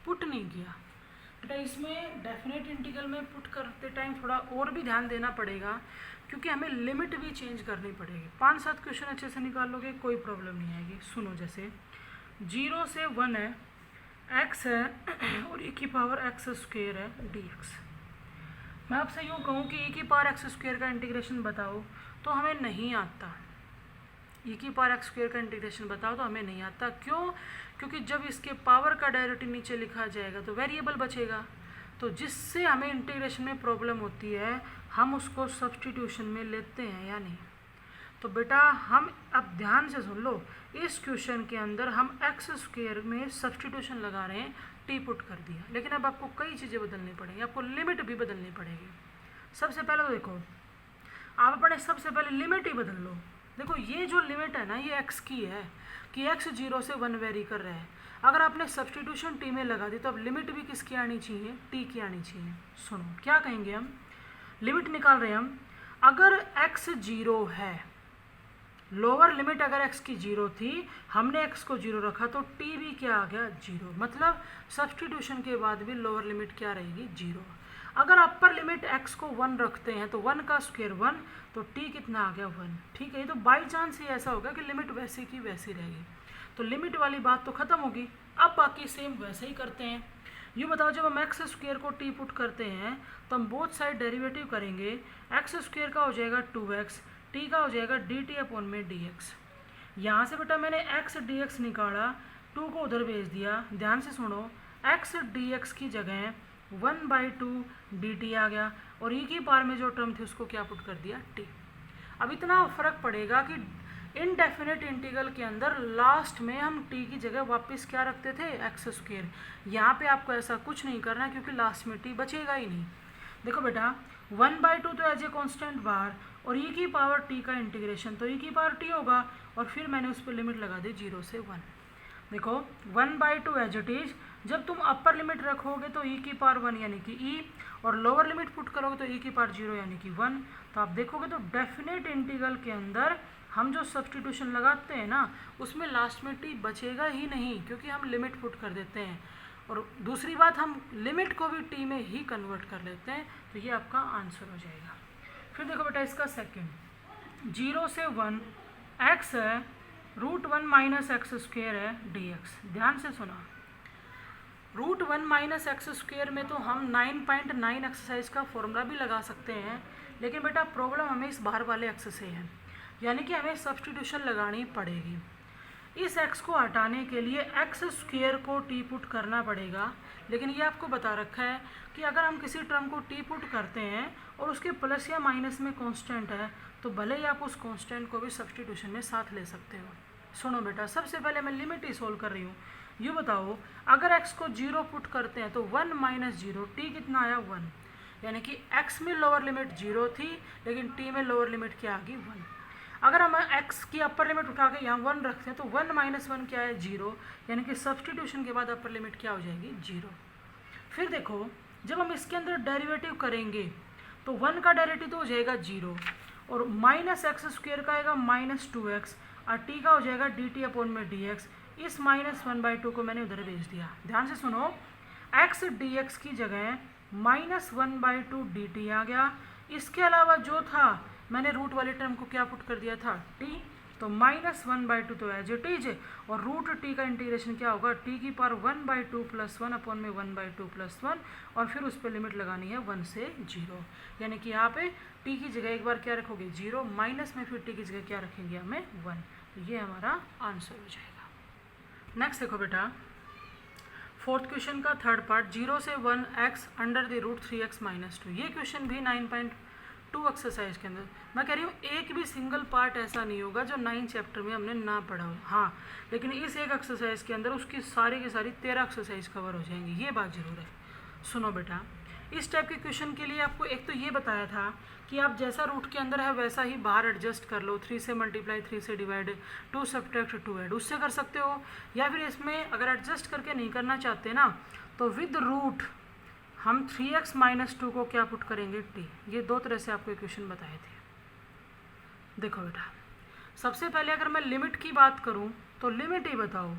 [SPEAKER 1] पुट नहीं किया। बेटा इसमें डेफिनेट इंटीग्रल में पुट करते टाइम थोड़ा और भी ध्यान देना पड़ेगा क्योंकि हमें लिमिट भी चेंज करनी पड़ेगी। 5-7 क्वेश्चन अच्छे से निकाल लोगे कोई प्रॉब्लम नहीं आएगी। सुनो, जैसे 0 से 1 है, x है और e⁻x² है dx। मैं आपसे यूँ कहूँ कि e⁻x² का इंटीग्रेशन बताओ तो हमें नहीं आता, e⁻x² का इंटीग्रेशन बताओ तो हमें नहीं आता। क्यों? क्योंकि जब इसके पावर का डेरिवेटिव नीचे लिखा जाएगा तो वेरिएबल बचेगा, तो जिससे हमें इंटीग्रेशन में प्रॉब्लम होती है हम उसको सब्सटीट्यूशन में लेते हैं या नहीं। तो बेटा हम अब ध्यान से सुन लो, इस क्वेश्चन के अंदर हम x² में सब्सटीट्यूशन लगा रहे हैं, t पुट कर दिया, लेकिन अब आपको कई चीज़ें बदलनी पड़ेंगी, आपको लिमिट भी बदलनी पड़ेगी। सबसे पहले तो देखो आप अपने सबसे पहले लिमिट ही बदल लो। देखो ये जो लिमिट है ना ये x की है कि x 0 से 1 वेरी कर रहा है। अगर आपने सब्सटीट्यूशन टी में लगा दी तो अब लिमिट भी किसकी आनी चाहिए, टी की आनी चाहिए। सुनो क्या कहेंगे हम, लिमिट निकाल रहे हैं हम, अगर x 0 है, लोअर लिमिट अगर x की 0 थी, हमने x को 0 रखा तो t भी क्या आ गया 0, मतलब सब्सटीट्यूशन के बाद भी लोअर लिमिट क्या रहेगी 0। अगर अपर लिमिट x को 1 रखते हैं तो 1 का स्क्वायर 1, तो t कितना आ गया 1। ठीक है, ये तो बाई चांस ही ऐसा होगा कि लिमिट वैसी की वैसी रहेगी, तो लिमिट वाली बात तो खत्म होगी। अब बाकी सेम वैसे ही करते हैं। यूँ बताओ, जब हम एक्स स्क्वायर को टी पुट करते हैं तो हम बोथ साइड डेरिवेटिव करेंगे। एक्स स्क्वायर का हो जाएगा 2x, टी का हो जाएगा dt अपॉन में dx। यहाँ से बेटा मैंने x dx निकाला, 2 को उधर भेज दिया। ध्यान से सुनो, x dx की जगह 1/2 dt आ गया और e की पावर में जो टर्म थी उसको क्या पुट कर दिया t। अब इतना फर्क पड़ेगा कि इनडेफिनेट इंटीग्रल के अंदर लास्ट में हम t की जगह वापस क्या रखते थे एक्स स्क्वायर। यहाँ पे आपको ऐसा कुछ नहीं करना क्योंकि लास्ट में t बचेगा ही नहीं। देखो बेटा 1/2 तो एज ए कॉन्स्टेंट बार और e की पावर t का इंटीग्रेशन, तो e की पावर t होगा और फिर मैंने उस पर लिमिट लगा दी 0 से 1। देखो 1/2 एज इट इज, जब तुम अपर लिमिट रखोगे तो e की पावर 1 यानी कि e, और लोअर लिमिट पुट करोगे तो e की पावर 0 यानी कि 1। तो आप देखोगे तो डेफिनेट इंटीग्रल के अंदर हम जो सब्सटीट्यूशन लगाते हैं ना उसमें लास्ट में t बचेगा ही नहीं क्योंकि हम लिमिट पुट कर देते हैं। और दूसरी बात, हम लिमिट को भी t में ही कन्वर्ट कर लेते हैं, तो ये आपका आंसर हो जाएगा। फिर देखो बेटा इसका सेकंड, 0 से 1 x है, √1 माइनस एक्स स्क्वेयर है dx। ध्यान से सुना, √1 माइनस एक्स स्क्वेयर में तो हम 9.9 एक्सरसाइज का फॉर्मूला भी लगा सकते हैं, लेकिन बेटा प्रॉब्लम हमें इस बाहर वाले एक्स से है, यानी कि हमें सब्सटीट्यूशन लगानी पड़ेगी। इस x को हटाने के लिए एक्स स्क्वेयर को t पुट करना पड़ेगा, लेकिन ये आपको बता रखा है कि अगर हम किसी टर्म को t पुट करते हैं और उसके प्लस या माइनस में कांस्टेंट है तो भले ही आप उस कांस्टेंट को भी सब्सटीट्यूशन में साथ ले सकते हो। सुनो बेटा, सबसे पहले मैं लिमिट ही सोल्व कर रही हूँ। ये बताओ, अगर x को 0 पुट करते हैं तो 1 माइनस 0, t कितना आया 1, यानी कि x में लोअर लिमिट 0 थी लेकिन t में लोअर लिमिट क्या आ गई 1। अगर हम x की अपर लिमिट उठा के यहाँ 1 रखते हैं तो 1 माइनस 1 क्या है 0, यानी कि सब्सटीट्यूशन के बाद अपर लिमिट क्या हो जाएगी 0। फिर देखो, जब हम इसके अंदर डेरिवेटिव करेंगे तो 1 का डेरिवेटिव तो हो जाएगा 0 और माइनस एक्स स्क्वेयर का आएगा माइनस 2x और t का हो जाएगा dt अपॉन में dx। इस माइनस 1/2 को मैंने उधर भेज दिया। ध्यान से सुनो, x dx की जगह माइनस 1/2 dt आ गया। इसके अलावा जो था मैंने रूट वाले टर्म को क्या पुट कर दिया था t, तो माइनस 1/2 तो एज इट इज, और रूट t का इंटीग्रेशन क्या होगा t की पावर 1/2 प्लस 1 अपॉन में 1/2 प्लस 1, और फिर उस पर लिमिट लगानी है 1 से 0, यानी कि यहाँ पे t की जगह एक बार क्या रखोगे 0, माइनस में फिर t की जगह क्या रखेंगे हमें 1। तो ये हमारा आंसर हो जाएगा। नेक्स्ट देखो बेटा, फोर्थ क्वेश्चन का थर्ड पार्ट, 0 से 1 x under the root 3x minus 2। ये क्वेश्चन भी 9.2 एक्सरसाइज के अंदर, मैं कह रही हूँ एक भी सिंगल पार्ट ऐसा नहीं होगा जो 9 चैप्टर में हमने ना पढ़ा हो। हाँ, लेकिन इस एक एक्सरसाइज के अंदर उसकी सारी की सारी 13 एक्सरसाइज कवर हो जाएंगी, ये बात ज़रूर है। सुनो बेटा, इस टाइप के क्वेश्चन के लिए आपको एक तो ये बताया था कि आप जैसा रूट के अंदर है वैसा ही बाहर एडजस्ट कर लो, 3 से मल्टीप्लाई, 3 से डिवाइड, 2 सब्ट्रैक्ट 2 ऐड, उससे कर सकते हो। या फिर इसमें अगर एडजस्ट करके नहीं करना चाहते ना तो विद रूट हम 3x माइनस 2 को क्या पुट करेंगे t। ये दो तरह से आपको क्वेश्चन बताए थे। देखो बेटा, सबसे पहले अगर मैं लिमिट की बात करूं तो लिमिट ही बताओ,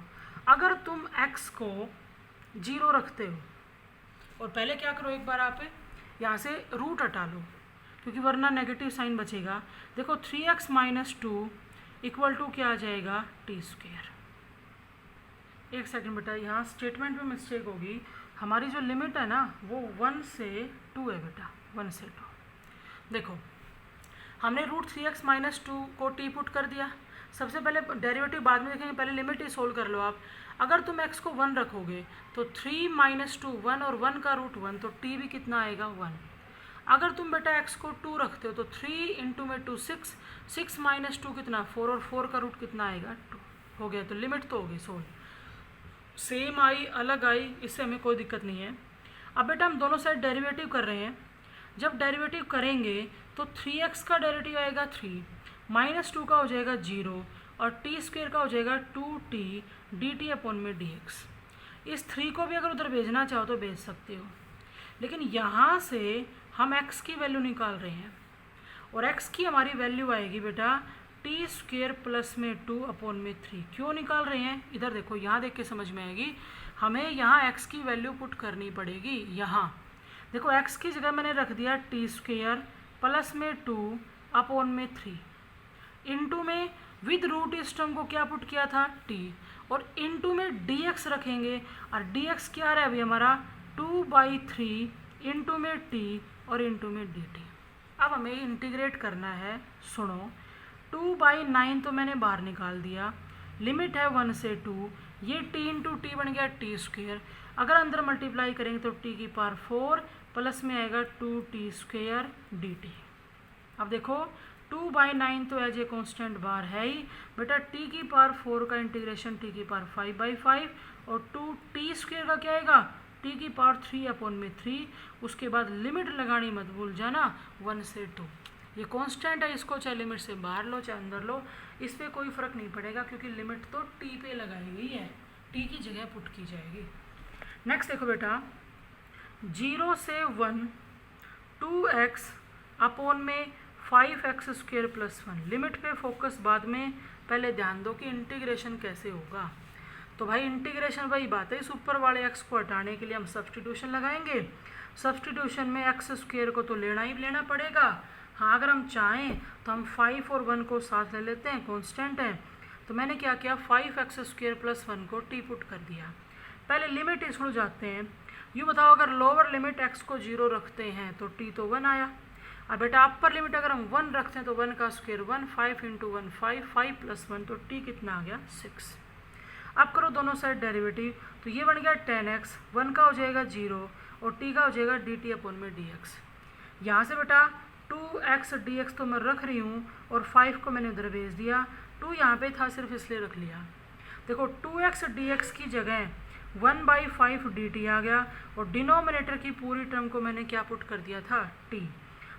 [SPEAKER 1] अगर तुम x को 0 रखते हो और पहले क्या करो, एक बार आप यहाँ से रूट हटा लो क्योंकि वरना नेगेटिव साइन बचेगा। देखो 3x माइनस 2 इक्वल टू क्या आ जाएगा t स्क्वायर। एक सेकंड बेटा, यहाँ स्टेटमेंट में मिस्टेक होगी, हमारी जो लिमिट है ना वो 1 से 2 है बेटा, 1 से 2। देखो हमने रूट 3x माइनस 2 को t पुट कर दिया। सबसे पहले डेरिवेटिव बाद में देखेंगे, पहले लिमिट ही सोल्व कर लो आप। अगर तुम x को 1 रखोगे तो 3 माइनस 2 1 और 1 का रूट 1, तो t भी कितना आएगा 1। अगर तुम बेटा x को 2 रखते हो तो 3 इंटू में 2 6, 6 माइनस 2 कितना 4, और 4 का रूट कितना आएगा 2। हो गया, तो लिमिट तो हो गई सोल्व। सेम आई अलग आई, इससे हमें कोई दिक्कत नहीं है। अब बेटा हम दोनों साइड डेरिवेटिव कर रहे हैं, जब डेरिवेटिव करेंगे तो 3x का डेरिवेटिव आएगा 3, माइनस 2 का हो जाएगा 0 और t स्क्वायर का हो जाएगा 2t dt अपॉन में dx। इस 3 को भी अगर उधर भेजना चाहो तो भेज सकते हो, लेकिन यहाँ से हम x की वैल्यू निकाल रहे हैं और x की हमारी वैल्यू आएगी बेटा टी स्क्वेयर प्लस में 2/3। क्यों निकाल रहे हैं इधर देखो, यहाँ देख के समझ में आएगी। हमें यहाँ x की वैल्यू पुट करनी पड़ेगी। यहाँ देखो x की जगह मैंने रख दिया टी स्क्वेयर प्लस में 2/3, इनटू में विद रूट इस टर्म को क्या पुट किया था t, और इनटू में dx रखेंगे, और dx क्या रहा है अभी हमारा 2/3 इनटू में t और इनटू में dt। अब हमें इंटीग्रेट करना है। सुनो, 2/9 तो मैंने बाहर निकाल दिया, लिमिट है 1 से 2, ये t इंटू टी बन गया टी स्क्वेयर। अगर अंदर मल्टीप्लाई करेंगे तो t की पावर 4 प्लस में आएगा 2t स्क्वेयर dt। अब देखो 2/9 तो एज ए कॉन्स्टेंट बार है ही बेटा, t की पावर 4 का इंटीग्रेशन t की पावर 5/5 और 2t स्क्वेयर का क्या आएगा t की पावर 3/3। उसके बाद लिमिट लगानी मत भूल जाना 1 से 2। ये कांस्टेंट है, इसको चाहे लिमिट से बाहर लो चाहे अंदर लो, इस पर कोई फ़र्क नहीं पड़ेगा क्योंकि लिमिट तो t पे लगाई गई है, t की जगह पुट की जाएगी। नेक्स्ट देखो बेटा, 0 से 1 2x अपॉन में 5x स्क्वेयर प्लस 1। लिमिट पे फोकस बाद में, पहले ध्यान दो कि इंटीग्रेशन कैसे होगा। तो भाई इंटीग्रेशन वही बात है, इस ऊपर वाले x को हटाने के लिए हम सब्सटीट्यूशन लगाएंगे। सब्सटीट्यूशन में x स्क्वेयर को तो लेना ही लेना पड़ेगा। हाँ, अगर हम चाहें तो हम 5 और 1 को साथ ले लेते हैं, कांस्टेंट है। तो मैंने क्या किया, 5x स्क्वेयर प्लस 1 को t पुट कर दिया। पहले लिमिट इसको जाते हैं। यूँ बताओ, अगर लोअर लिमिट x को 0 रखते हैं तो t तो 1 आया। अब बेटा अपर लिमिट अगर हम 1 रखते हैं तो 1 का स्क्वेयर 1, 5 इंटू 1 5, 5 प्लस 1 तो t कितना आ गया 6। अब करो दोनों साइड डेरिवेटिव, तो ये बन गया 10x, 1 का हो जाएगा 0 और t का हो जाएगा dt अपॉन में dx। यहाँ से बेटा 2x dx तो मैं रख रही हूँ और 5 को मैंने उधर भेज दिया, 2 यहाँ पे था सिर्फ इसलिए रख लिया। देखो 2x dx की जगह 1/5 dt आ गया और डिनोमिनेटर की पूरी टर्म को मैंने क्या पुट कर दिया था t।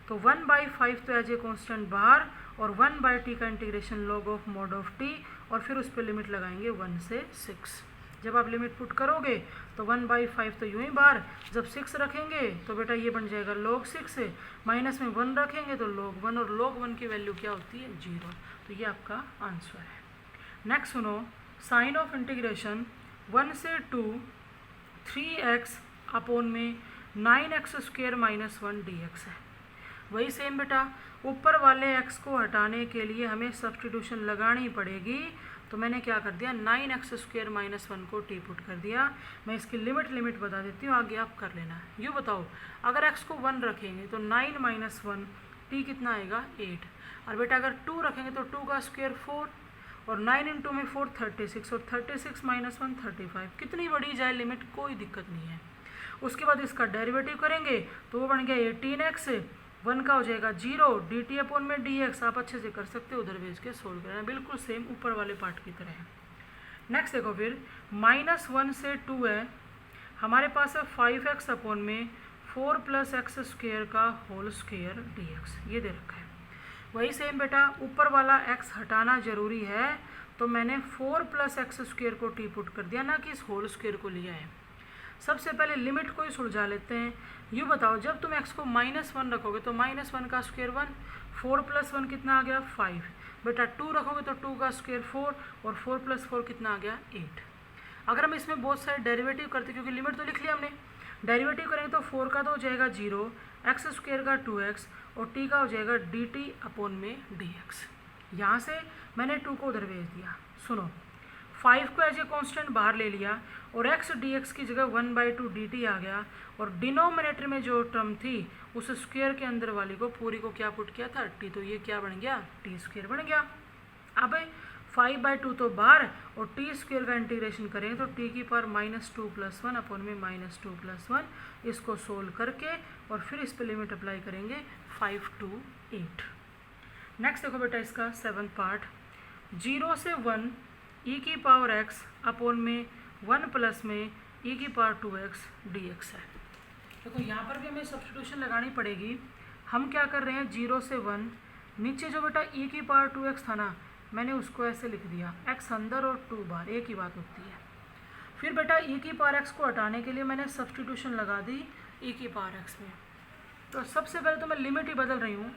[SPEAKER 1] तो 1/5 तो एज ए कॉन्स्टेंट बाहर और 1/t का integration log of mod of t, और फिर उस पर लिमिट लगाएंगे 1 से 6। जब आप लिमिट पुट करोगे तो 1/5 तो यूं ही बाहर, जब 6 रखेंगे तो बेटा ये बन जाएगा log 6, माइनस में 1 रखेंगे तो log 1, और log 1 की वैल्यू क्या होती है 0। तो ये आपका आंसर है। नेक्स्ट सुनो, साइन ऑफ इंटीग्रेशन 1 से 2 3x अपॉन में 9x स्क्वेयर माइनस 1 dx है। वही सेम बेटा, ऊपर वाले x को हटाने के लिए हमें सब्सटीट्यूशन लगानी पड़ेगी। तो मैंने क्या कर दिया, 9x स्क्वेयर माइनस 1 को t पुट कर दिया। मैं इसकी लिमिट बता देती हूँ, आगे आप कर लेना। यूँ बताओ, अगर x को 1 रखेंगे तो 9 माइनस 1 t कितना आएगा 8, और बेटा अगर 2 रखेंगे तो 2 का स्क्वेयर 4 और 9 इंटू में 4 36 और 36 माइनस 1 35। कितनी बड़ी जाए लिमिट कोई दिक्कत नहीं है। उसके बाद इसका डेरिवेटिव करेंगे तो वो बन गया 18x, 1 का हो जाएगा 0 dt अपॉन में dx। आप अच्छे से कर सकते हो, उधर भेज के सोल्व करना, बिल्कुल सेम ऊपर वाले पार्ट की तरह है। नेक्स्ट देखो फिर, -1 से 2 है, हमारे पास है 5x अपॉन में 4 प्लस एक्स स्क्वेयर का होल स्क्वेयर dx, ये दे रखा है। वही सेम बेटा, ऊपर वाला x हटाना जरूरी है, तो मैंने 4 प्लस एक्स स्क्वेयर को t पुट कर दिया, ना कि इस होल स्क्वेयर को लिया है। सबसे पहले लिमिट को ही सुलझा लेते हैं। यूँ बताओ, जब तुम x को -1 रखोगे तो -1 का स्क्वेयर 1, 4 प्लस 1 कितना आ गया 5। बेटा 2 रखोगे तो 2 का स्क्वेयर 4 और 4 प्लस 4 कितना आ गया 8। अगर हम इसमें बहुत सारे डेरिवेटिव करते, क्योंकि लिमिट तो लिख लिया हमने, डेरिवेटिव करेंगे तो 4 का तो हो जाएगा 0, एक्स स्क्वेयर का 2x और t का हो जाएगा dt अपॉन में dx। यहाँ से मैंने 2 को उधर भेज दिया। सुनो, 5 को एज ए कॉन्स्टेंट बाहर ले लिया और x dx की जगह 1/2 dt आ गया, और डिनोमिनेटर में जो टर्म थी उस स्क्वेयर के अंदर वाली को पूरी को क्या पुट किया था t, तो ये क्या बन गया t स्क्वेयर बन गया। अब 5/2 तो बाहर और t स्क्वेयर का इंटीग्रेशन करेंगे तो t की पावर -2 + 1 अपॉन में -2 + 1, इसको सोल्व करके और फिर इस पर लिमिट अप्लाई करेंगे 5 to 8। नेक्स्ट देखो बेटा, इसका 7th पार्ट, 0 से 1 e की पावर x अपॉन में 1 प्लस में e की पावर 2x dx है। देखो यहाँ पर भी हमें सब्स्टिट्यूशन लगानी पड़ेगी। हम क्या कर रहे हैं, 0 से 1, नीचे जो बेटा e की पावर 2x था ना, मैंने उसको ऐसे लिख दिया, x अंदर और 2 बाहर, एक ही बात होती है। फिर बेटा e की पावर x को हटाने के लिए मैंने सब्सटीट्यूशन लगा दी e की पावर x में। तो सबसे पहले तो मैं लिमिट ही बदल रही हूँ।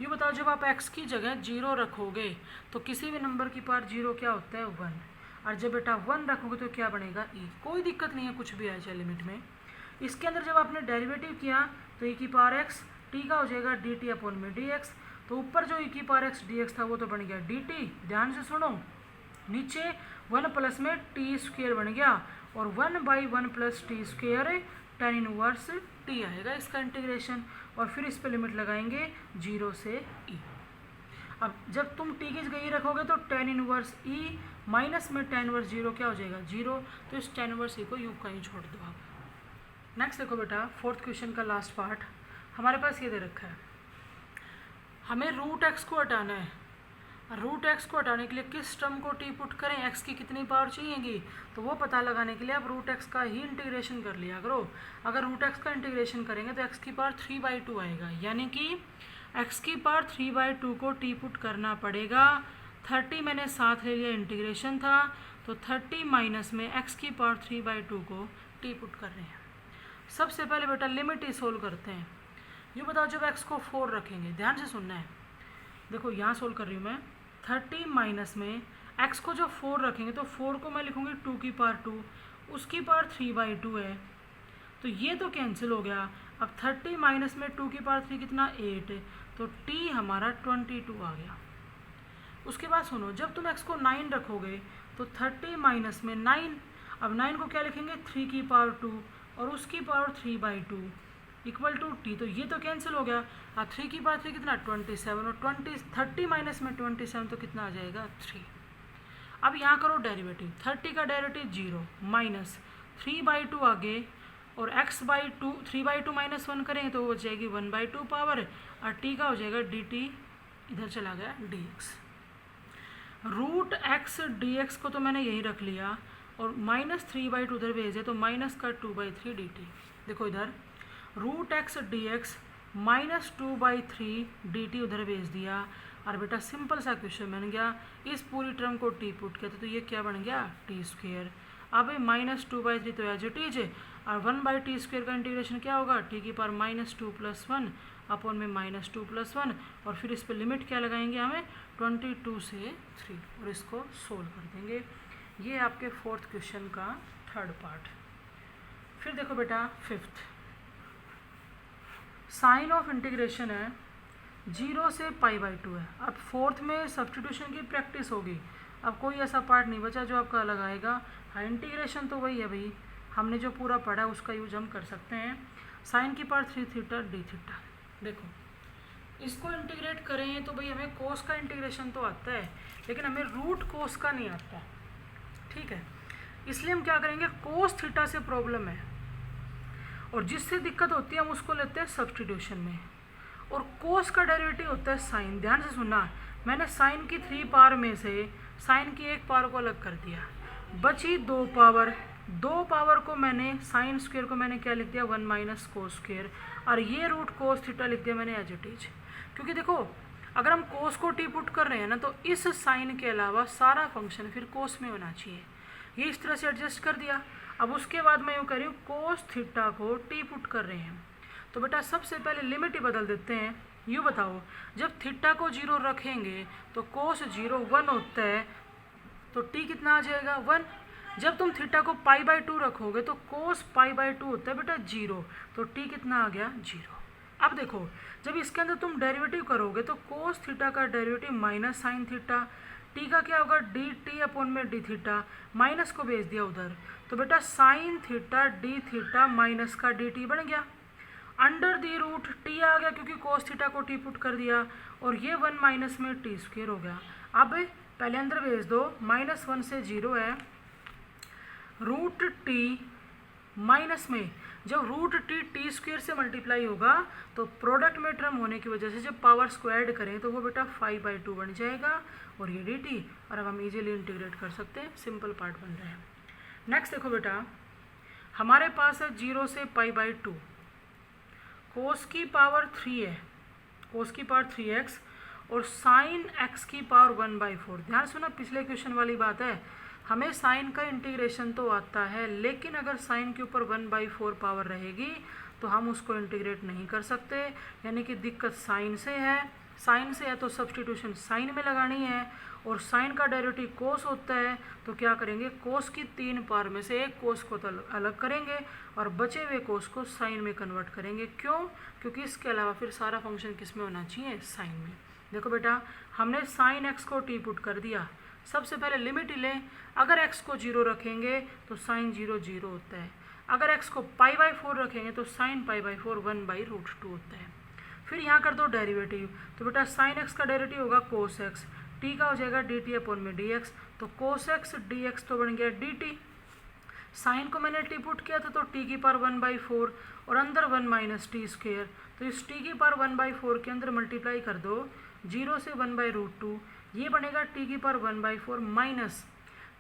[SPEAKER 1] ये बताओ जब आप x की जगह 0 रखोगे तो किसी भी नंबर की पावर 0 क्या होता है 1, और जब बेटा 1 रखोगे तो क्या बनेगा e। कोई दिक्कत नहीं है कुछ भी आ जाए लिमिट में। इसके अंदर जब आपने डेरिवेटिव किया तो e की पावर x t का हो जाएगा dt अपॉन में dx। तो ऊपर जो e की पावर x dx था वो तो बन गया dt। ध्यान से सुनो, नीचे 1 प्लस में टी स्क्वेयर बन गया और 1/1 plus T square tan inverse t आएगा इसका इंटीग्रेशन, और फिर इस पे लिमिट लगाएंगे 0 से e। अब जब तुम t की जगह रखोगे तो tan इनवर्स e माइनस में tan इनवर्स 0 क्या हो जाएगा 0। तो इस tan इनवर्स e को यूं कहीं छोड़ दो आप। नेक्स्ट देखो बेटा, फोर्थ क्वेश्चन का लास्ट पार्ट हमारे पास ये दे रखा है, हमें रूट एक्स को हटाना है। रूट एक्स को हटाने के लिए किस टर्म को टी पुट करें, एक्स की कितनी पावर चाहिएगी, तो वो पता लगाने के लिए आप रूट एक्स का ही इंटीग्रेशन कर लिया करो। अगर रूट एक्स का इंटीग्रेशन करेंगे तो एक्स की पावर 3/2 आएगा, यानी कि एक्स की पावर 3/2 को टी पुट करना पड़ेगा। 30 मैंने साथ ले लिया, इंटीग्रेशन था, तो 30 माइनस में एक्स की पावर 3/2 को टी पुट कर रहे हैं। सबसे पहले बेटा लिमिट ही सोल्व करते हैं। ये बताओ जब एक्स को 4 रखेंगे, ध्यान से सुनना है, देखो यहाँ सोल्व कर रही हूँ मैं। 30 माइनस में x को जो 4 रखेंगे तो 4 को मैं लिखूँगी 2 की पावर 2, उसकी पावर 3/2 है, तो ये तो कैंसिल हो गया। अब 30 माइनस में 2 की पावर 3 कितना 8, तो t हमारा 22 आ गया। उसके बाद सुनो, जब तुम x को 9 रखोगे तो 30 माइनस में 9, अब 9 को क्या लिखेंगे 3 की पावर 2 और उसकी पावर 3/2 इक्वल टू टी, तो ये तो कैंसिल हो गया। 3 की पावर 3 कितना 27, और 30 माइनस में 27 तो कितना आ जाएगा 3। अब यहाँ करो डेरिवेटिव, 30 का डेरिवेटिव 0 माइनस 3/2 आगे, और x/2 3/2 माइनस 1 करेंगे तो वो बच जाएगी 1/2 पावर, और t का हो जाएगा dt, इधर चला गया dx। रूट एक्स dx को तो मैंने यही रख लिया, और माइनस 3/2 उधर भेजे तो माइनस का 2/3 dt। देखो इधर root x dx minus 2/3 dt उधर भेज दिया, और बेटा सिंपल सा क्वेश्चन बन गया। इस पूरी टर्म को टी पुट किया तो ये क्या बन गया टी स्क्वेयर। अब माइनस 2/3 तो एज इट इज, और 1/t स्क्वेयर का इंटीग्रेशन क्या होगा t की पावर -2 + 1 अपॉन में -2 + 1, और फिर इस पर लिमिट क्या लगाएंगे हमें 22 से 3, और इसको सोल्व कर देंगे। ये आपके फोर्थ क्वेश्चन का थर्ड पार्ट। फिर देखो बेटा फिफ्थ, साइन ऑफ इंटीग्रेशन है 0 से π/2 है। अब फोर्थ में सब्सटीट्यूशन की प्रैक्टिस होगी, अब कोई ऐसा पार्ट नहीं बचा जो आपका अलग आएगा। हाँ इंटीग्रेशन तो वही है भाई, हमने जो पूरा पढ़ा उसका यूज हम कर सकते हैं। साइन की पावर 3θ dθ। देखो इसको इंटीग्रेट करें तो भाई हमें कोस का इंटीग्रेशन तो आता है, लेकिन हमें रूट कोस का नहीं आता, ठीक है। इसलिए हम क्या करेंगे, कोस थीटा से प्रॉब्लम है और जिससे दिक्कत होती है हम उसको लेते हैं सब्सटीट्यूशन में, और कोस का डेरिवेटिव होता है साइन। ध्यान से सुनना, मैंने साइन की 3 पावर में से साइन की 1 पावर को अलग कर दिया, बची 2 पावर। 2 पावर को मैंने साइन स्क्वेयर को मैंने क्या लिख दिया 1 माइनस कोस स्क्वेयर, और ये रूट कोस थीटा लिख दिया मैंने एज इट इज। क्योंकि देखो अगर हम कोस को टी पुट कर रहे हैं ना, तो इस साइन के अलावा सारा फंक्शन फिर कोस में होना चाहिए, ये इस तरह से एडजस्ट कर दिया। अब उसके बाद मैं यूँ कर रही हूँ कोस थीटा को टी पुट कर रहे हैं, तो बेटा सबसे पहले लिमिट ही बदल देते हैं। यूँ बताओ जब थीटा को 0 रखेंगे तो कोस 0 1 होता है, तो टी कितना आ जाएगा 1। जब तुम थीटा को π/2 रखोगे तो कोस π/2 होता है बेटा 0, तो टी कितना आ गया 0। अब देखो जब इसके अंदर तुम डेरिवेटिव करोगे तो कोस थीटा का derivative minus sine theta, T का क्या होगा डी टी अपॉन में डी थीटा, माइनस को भेज दिया उधर, तो बेटा sine theta D theta minus का डी टी बन गया, अंडर दी रूट टी आ गया क्योंकि कोस थीटा को टी पुट कर दिया, और ये 1 माइनस में टी स्क्वेयर हो गया। अब पहले अंदर भेज दो, -1 से 0 है, रूट टी माइनस में जब रूट टी टी स्क्वेयर से मल्टीप्लाई होगा तो प्रोडक्ट में टर्म होने की वजह से जब पावर्स को ऐड करें तो वो बेटा 5/2 बन जाएगा, और ये डी टी, और अब हम इजीली इंटीग्रेट कर सकते हैं, सिंपल पार्ट बन रहा है। नेक्स्ट देखो बेटा हमारे पास है 0 से π/2, कोस की पावर 3 है, कोस की पावर 3x, और साइन x की पावर 1/4। ध्यान सुना पिछले क्वेश्चन वाली बात है, हमें साइन का इंटीग्रेशन तो आता है, लेकिन अगर साइन के ऊपर 1/4 पावर रहेगी तो हम उसको इंटीग्रेट नहीं कर सकते, यानी कि दिक्कत साइन से है। साइन से है तो सब्सटीट्यूशन साइन में लगानी है, और साइन का डेरिवेटिव कोस होता है, तो क्या करेंगे, कोस की 3 पावर में से एक कोस को तो अलग करेंगे और बचे हुए कोस को साइन में कन्वर्ट करेंगे। क्यों? क्योंकि इसके अलावा फिर सारा फंक्शन किस में होना चाहिए, साइन में। देखो बेटा, हमने साइन एक्स को टी पुट कर दिया। सबसे पहले लिमिट ही लें, अगर एक्स को 0 रखेंगे तो साइन 0 0 होता है, अगर एक्स को π/4 रखेंगे तो साइन π/4 1/√2 होता है। फिर यहाँ कर दो डेरिवेटिव, तो बेटा साइन एक्स का डेरिवेटिव होगा कोस एक्स, टी का हो जाएगा dt अपॉन में dx, तो कोस एक्स dx तो बन गया dt। साइन को मैंने टी पुट किया था तो t की पावर 1/4 और अंदर 1 माइनस टी स्क्वेयर, तो इस t की पावर 1/4 के अंदर मल्टीप्लाई कर दो 0 से 1/√2, ये बनेगा t की पावर 1/4 माइनस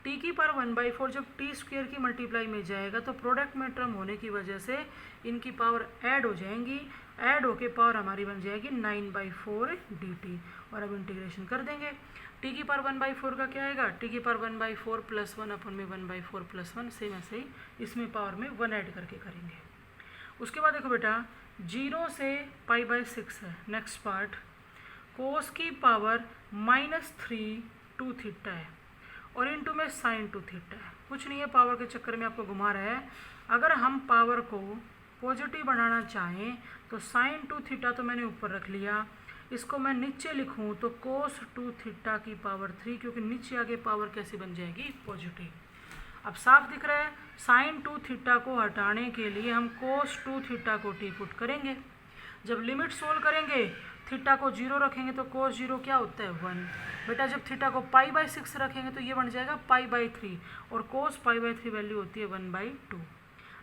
[SPEAKER 1] t की पावर 1/4। जब टी स्क्वेयर की मल्टीप्लाई में जाएगा तो प्रोडक्ट में टर्म होने की वजह से इनकी पावर ऐड हो जाएंगी, ऐड होके पावर हमारी बन जाएगी 9/4 dt। और अब इंटीग्रेशन कर देंगे, t की पावर 1/4 का क्या आएगा, t की पावर 1/4 प्लस 1 अपन में 1/4 प्लस 1, सेम ऐसे ही इसमें पावर में 1 ऐड करके करेंगे। उसके बाद देखो बेटा 0 से π/6 है। नेक्स्ट पार्ट, कोस की पावर -3 2 थीटा है और इनटू में साइन 2 थीटा है। कुछ नहीं है, पावर के चक्कर में आपको घुमा रहा है। अगर हम पावर को पॉजिटिव बनाना चाहें तो साइन 2 थीटा तो मैंने ऊपर रख लिया, इसको मैं नीचे लिखूं तो कोस 2 थीटा की पावर 3, क्योंकि नीचे आगे पावर कैसी बन जाएगी, पॉजिटिव। अब साफ दिख रहा है, साइन 2 थीटा को हटाने के लिए हम कोस 2 थीटा को टी पुट करेंगे। जब लिमिट सोल्व करेंगे, थीटा को 0 रखेंगे तो कोस 0 क्या होता है, 1। बेटा जब थीटा को π/6 रखेंगे तो ये बन जाएगा π/3, और कोस π/3 वैल्यू होती है 1/2।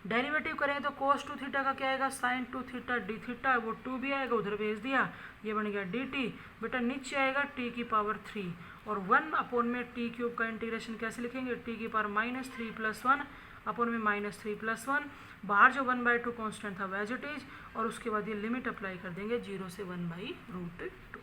[SPEAKER 1] डेरिवेटिव करेंगे तो कोस 2 थीटा का क्या आएगा, साइन 2 थीटा डी थीटा, वो 2 भी आएगा, उधर भेज दिया, ये बन गया dt। बेटा नीचे आएगा t की पावर 3 और 1 अपॉन में t³ का इंटीग्रेशन कैसे लिखेंगे, t की पावर -3 + 1 अपॉन में -3 + 1, बाहर जो 1/2 कॉन्स्टेंट था वो एज इट इज, और उसके बाद ये लिमिट अप्लाई कर देंगे 0 से 1/√2।